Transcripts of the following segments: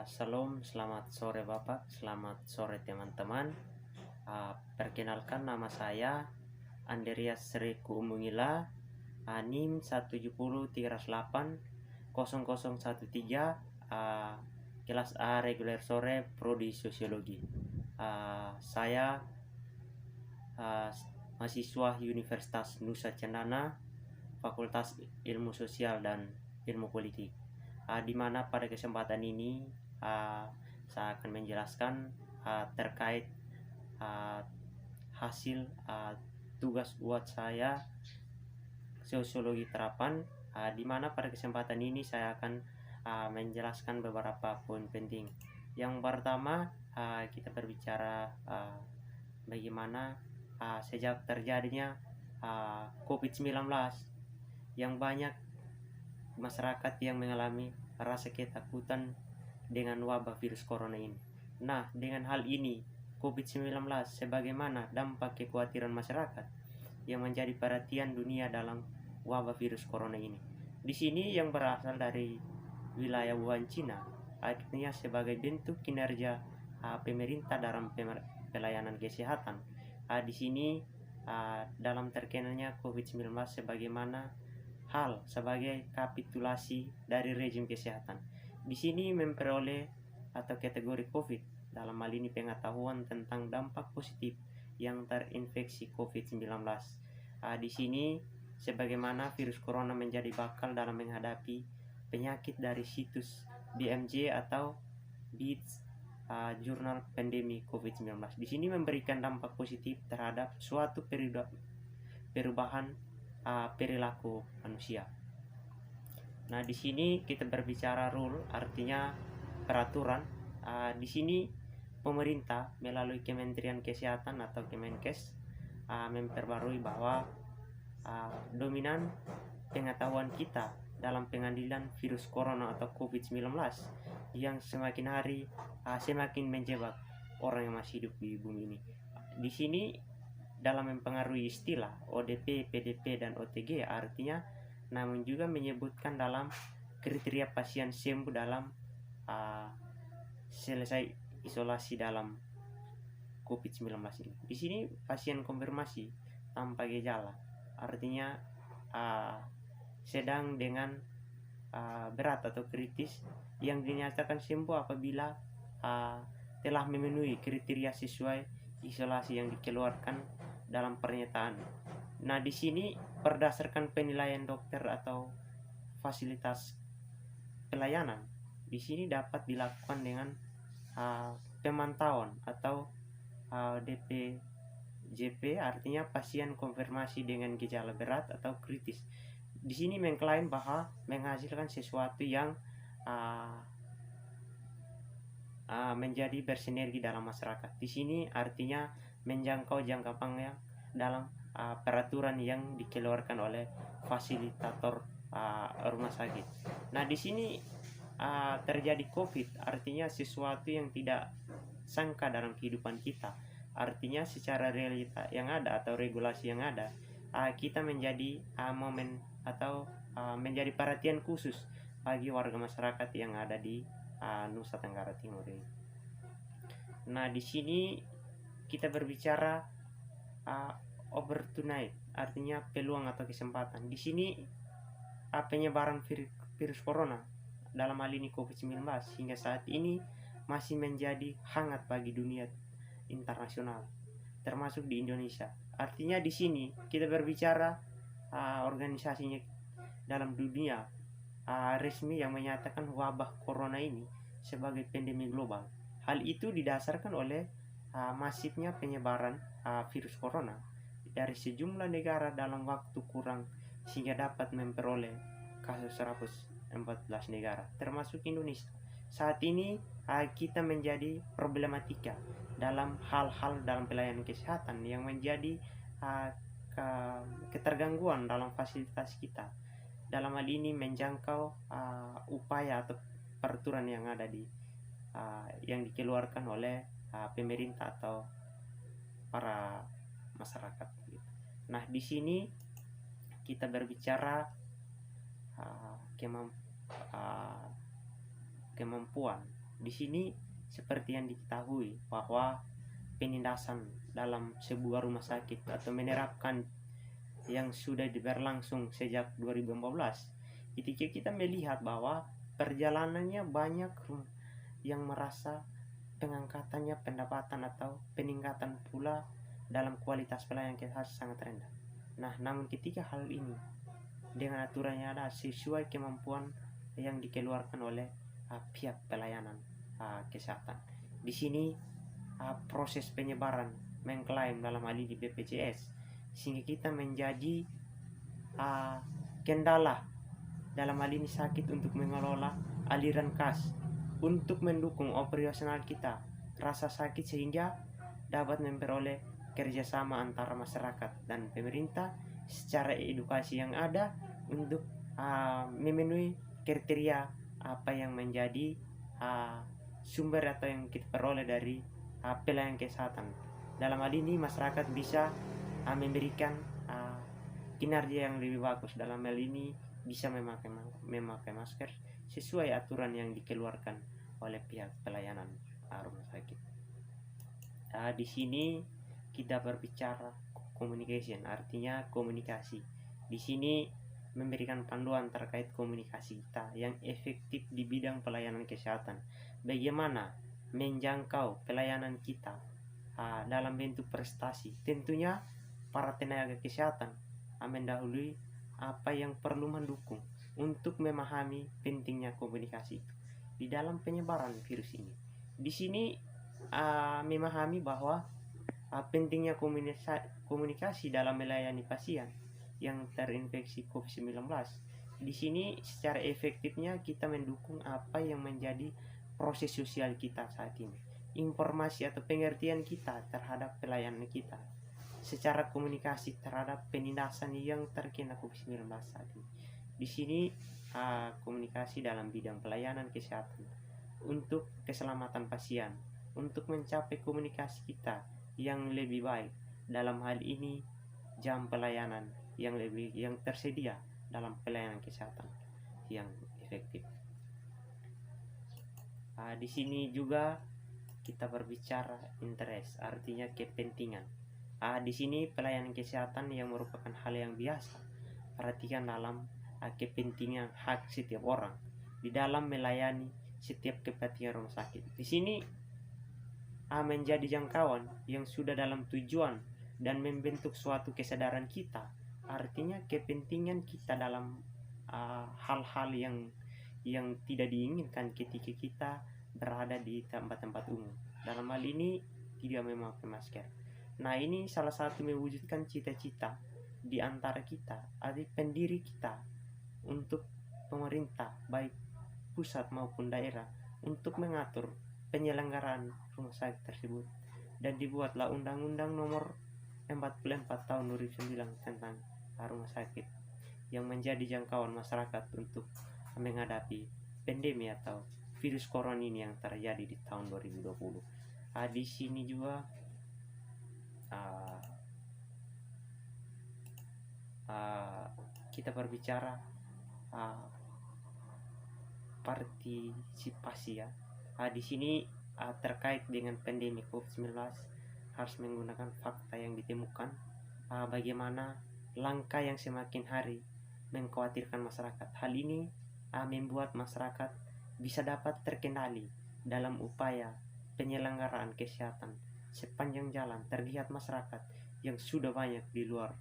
Salam, selamat sore Bapak, selamat sore teman-teman. Perkenalkan nama saya Andreas Reku Umungila, NIM 170380013, kelas A reguler sore prodi sosiologi. Saya mahasiswa Universitas Nusa Cendana, Fakultas Ilmu Sosial dan Ilmu Politik. Di mana pada kesempatan ini saya akan menjelaskan terkait hasil tugas buat saya sosiologi terapan, di mana pada kesempatan ini saya akan menjelaskan beberapa poin penting. Yang pertama, kita berbicara bagaimana sejak terjadinya COVID-19 yang banyak masyarakat yang mengalami rasa ketakutan dengan wabah virus corona ini. Nah, dengan hal ini COVID-19 sebagaimana dampak kekhawatiran masyarakat yang menjadi perhatian dunia dalam wabah virus corona ini. Di sini yang berasal dari wilayah Wuhan, Cina, artinya sebagai bentuk kinerja pemerintah dalam pelayanan kesehatan. Di sini dalam terkenalnya COVID-19 sebagaimana hal sebagai kapitulasi dari rezim kesehatan. Di sini memperoleh atau kategori COVID, dalam hal ini pengetahuan tentang dampak positif yang terinfeksi COVID-19. Di sini sebagaimana virus corona menjadi bakal dalam menghadapi penyakit dari situs BMJ atau BIDS, jurnal pandemi COVID-19. Di sini memberikan dampak positif terhadap suatu perubahan perilaku manusia. Nah, di sini kita berbicara rule, artinya peraturan. Di sini pemerintah melalui Kementerian Kesehatan atau Kemenkes memperbarui bahwa dominan pengetahuan kita dalam pengendalian virus corona atau COVID-19 yang semakin hari semakin menjebak orang yang masih hidup di bumi ini. Di sini dalam mempengaruhi istilah ODP, PDP, dan OTG, artinya namun juga menyebutkan dalam kriteria pasien sembuh dalam selesai isolasi dalam COVID-19 ini. Di sini pasien konfirmasi tanpa gejala, artinya sedang dengan berat atau kritis yang dinyatakan sembuh apabila telah memenuhi kriteria sesuai isolasi yang dikeluarkan dalam pernyataan. Nah, di sini berdasarkan penilaian dokter atau fasilitas pelayanan, di sini dapat dilakukan dengan pemantauan atau DPJP, artinya pasien konfirmasi dengan gejala berat atau kritis. Di sini mengklaim bahwa menghasilkan sesuatu yang menjadi bersinergi dalam masyarakat. Di sini artinya menjangkau jangka panjang dalam peraturan yang dikeluarkan oleh fasilitator rumah sakit. Nah, di sini terjadi COVID, artinya sesuatu yang tidak sangka dalam kehidupan kita. Artinya secara realita yang ada atau regulasi yang ada, kita menjadi momen atau menjadi perhatian khusus bagi warga masyarakat yang ada di Nusa Tenggara Timur ini. Nah, di sini kita berbicara opportunity, artinya peluang atau kesempatan. Di sini penyebaran virus corona dalam hal ini COVID-19 hingga saat ini masih menjadi hangat bagi dunia internasional, termasuk di Indonesia. Artinya di sini kita berbicara organisasinya dalam dunia resmi yang menyatakan wabah corona ini sebagai pandemi global. Hal itu didasarkan oleh masifnya penyebaran virus corona dari sejumlah negara dalam waktu kurang sehingga dapat memperoleh kasus 114 negara termasuk Indonesia. Saat ini kita menjadi problematika dalam hal-hal dalam pelayanan kesehatan yang menjadi ketergangguan dalam fasilitas kita. Dalam hal ini menjangkau upaya atau peraturan yang ada yang dikeluarkan oleh pemerintah atau para masyarakat. Nah, di sini kita berbicara kemampuan Di sini seperti yang diketahui bahwa penindasan dalam sebuah rumah sakit atau menerapkan yang sudah berlangsung sejak 2014, ketika kita melihat bahwa perjalanannya banyak yang merasa pengangkatannya pendapatan atau peningkatan pula dalam kualitas pelayanan kesehatan sangat rendah. Nah, namun ketika hal ini dengan aturannya ada sesuai kemampuan yang dikeluarkan oleh pihak pelayanan kesehatan. Di sini proses penyebaran mengklaim dalam hal ini BPJS, sehingga kita menjadi kendala dalam hal ini sakit untuk mengelola aliran kas untuk mendukung operasional kita rasa sakit, sehingga dapat memperoleh kerjasama antara masyarakat dan pemerintah secara edukasi yang ada untuk memenuhi kriteria apa yang menjadi sumber atau yang kita peroleh dari pelayanan kesehatan. Dalam hal ini masyarakat bisa memberikan kinerja yang lebih bagus. Dalam hal ini bisa memakai masker sesuai aturan yang dikeluarkan oleh pihak pelayanan rumah sakit. Di sini kita berbicara communication, artinya komunikasi. Di sini memberikan panduan terkait komunikasi kita yang efektif di bidang pelayanan kesehatan. Bagaimana menjangkau pelayanan kita dalam bentuk prestasi. Tentunya para tenaga kesehatan mendahului apa yang perlu mendukung untuk memahami pentingnya komunikasi itu di dalam penyebaran virus ini. Di sini memahami bahwa pentingnya komunikasi dalam melayani pasien yang terinfeksi COVID-19. Di sini secara efektifnya kita mendukung apa yang menjadi proses sosial kita saat ini, informasi atau pengertian kita terhadap pelayanan kita, secara komunikasi terhadap penindasan yang terkena COVID-19 saat ini. Di sini komunikasi dalam bidang pelayanan kesehatan untuk keselamatan pasien, untuk mencapai komunikasi kita yang lebih baik. Dalam hal ini jam pelayanan yang tersedia dalam pelayanan kesehatan yang efektif. Di sini juga kita berbicara interest, artinya kepentingan. Di sini pelayanan kesehatan yang merupakan hal yang biasa perhatikan dalam kepentingan hak setiap orang di dalam melayani setiap kepentingan rumah sakit. Di sini menjadi jangkauan yang sudah dalam tujuan dan membentuk suatu kesadaran kita, artinya kepentingan kita dalam hal-hal yang tidak diinginkan ketika kita berada di tempat-tempat umum. Dalam hal ini tidak memakai masker. Nah, ini salah satu mewujudkan cita-cita di antara kita, adik pendiri kita, untuk pemerintah baik pusat maupun daerah untuk mengatur penyelenggaraan rumah sakit tersebut, dan dibuatlah Undang-Undang Nomor 44 Tahun 2009 tentang rumah sakit yang menjadi jangkauan masyarakat untuk menghadapi pandemi atau virus corona ini yang terjadi di tahun 2020. Di sini juga kita berbicara partisipasi ya. Di sini terkait dengan pandemi COVID-19 harus menggunakan fakta yang ditemukan, bagaimana langkah yang semakin hari mengkhawatirkan masyarakat. Hal ini membuat masyarakat bisa dapat terkendali dalam upaya penyelenggaraan kesehatan sepanjang jalan. Terlihat masyarakat yang sudah banyak di luar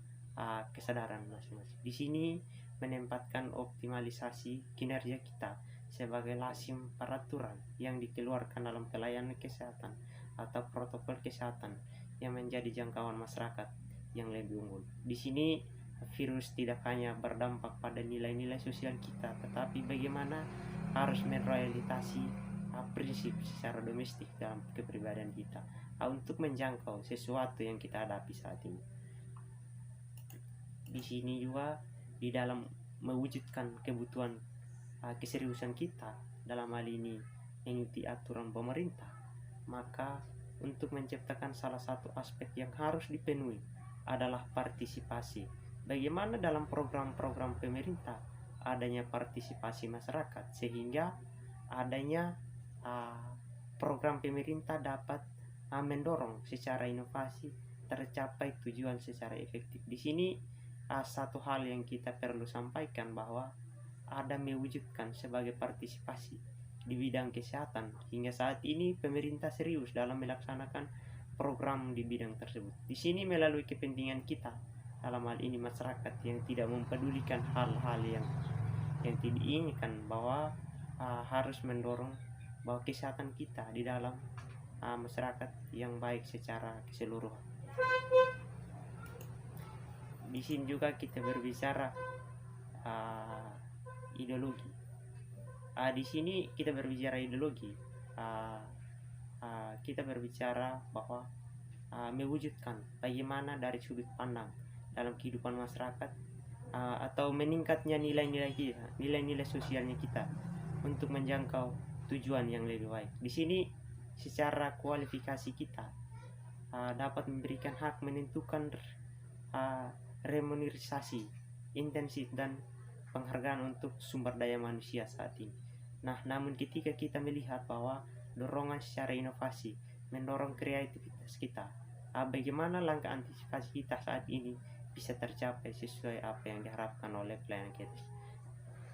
kesadaran masing-masing. Di sini menempatkan optimalisasi kinerja kita sebagai lazim peraturan yang dikeluarkan dalam pelayanan kesehatan atau protokol kesehatan yang menjadi jangkauan masyarakat yang lebih unggul. Di sini virus tidak hanya berdampak pada nilai-nilai sosial kita, tetapi bagaimana harus merealisasi prinsip secara domestik dalam kepribadian kita untuk menjangkau sesuatu yang kita hadapi saat ini. Di sini juga di dalam mewujudkan kebutuhan keseriusan kita dalam hal ini mengikuti aturan pemerintah, maka untuk menciptakan salah satu aspek yang harus dipenuhi adalah partisipasi. Bagaimana dalam program-program pemerintah adanya partisipasi masyarakat, sehingga adanya uh, program pemerintah dapat mendorong secara inovasi tercapai tujuan secara efektif. Di sini satu hal yang kita perlu sampaikan bahwa ada mewujudkan sebagai partisipasi di bidang kesehatan. Hingga saat ini pemerintah serius dalam melaksanakan program di bidang tersebut. Di sini melalui kepentingan kita, dalam hal ini masyarakat yang tidak mempedulikan hal-hal yang tidak diinginkan, bahwa harus mendorong bahwa kesehatan kita di dalam masyarakat yang baik secara keseluruhan. Di sini juga kita berbicara ideologi. Di sini kita berbicara ideologi. Kita berbicara bahwa mewujudkan bagaimana dari sudut pandang dalam kehidupan masyarakat atau meningkatnya nilai-nilai kita, nilai-nilai sosialnya kita untuk menjangkau tujuan yang lebih baik. Di sini secara kualifikasi kita dapat memberikan hak menentukan remunerisasi intensif dan penghargaan untuk sumber daya manusia saat ini. Nah, namun ketika kita melihat bahwa dorongan secara inovasi mendorong kreativitas kita, bagaimana langkah antisipasi kita saat ini bisa tercapai sesuai apa yang diharapkan oleh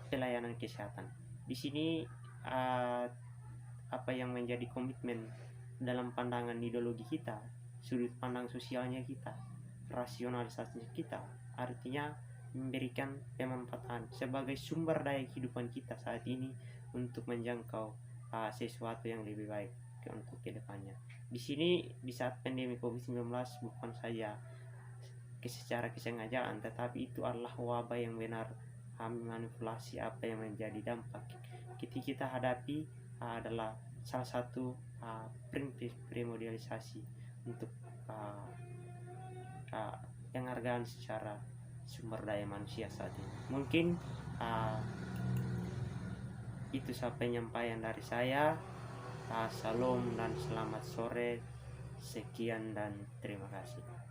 pelayanan kesehatan. Di sini apa yang menjadi komitmen dalam pandangan ideologi kita, sudut pandang sosialnya kita, rasionalisasi kita, artinya memberikan pemanfaatan sebagai sumber daya kehidupan kita saat ini untuk menjangkau sesuatu yang lebih baik untuk kedepannya. Di sini di saat pandemi COVID-19 bukan saja secara kesengajaan, tetapi itu adalah wabah yang benar memanipulasi apa yang menjadi dampak ketika kita hadapi adalah salah satu prinsip primordialisasi untuk penghargaan secara sumber daya manusia saat ini. Mungkin itu penyampaian dari saya. Salam dan selamat sore. Sekian dan terima kasih.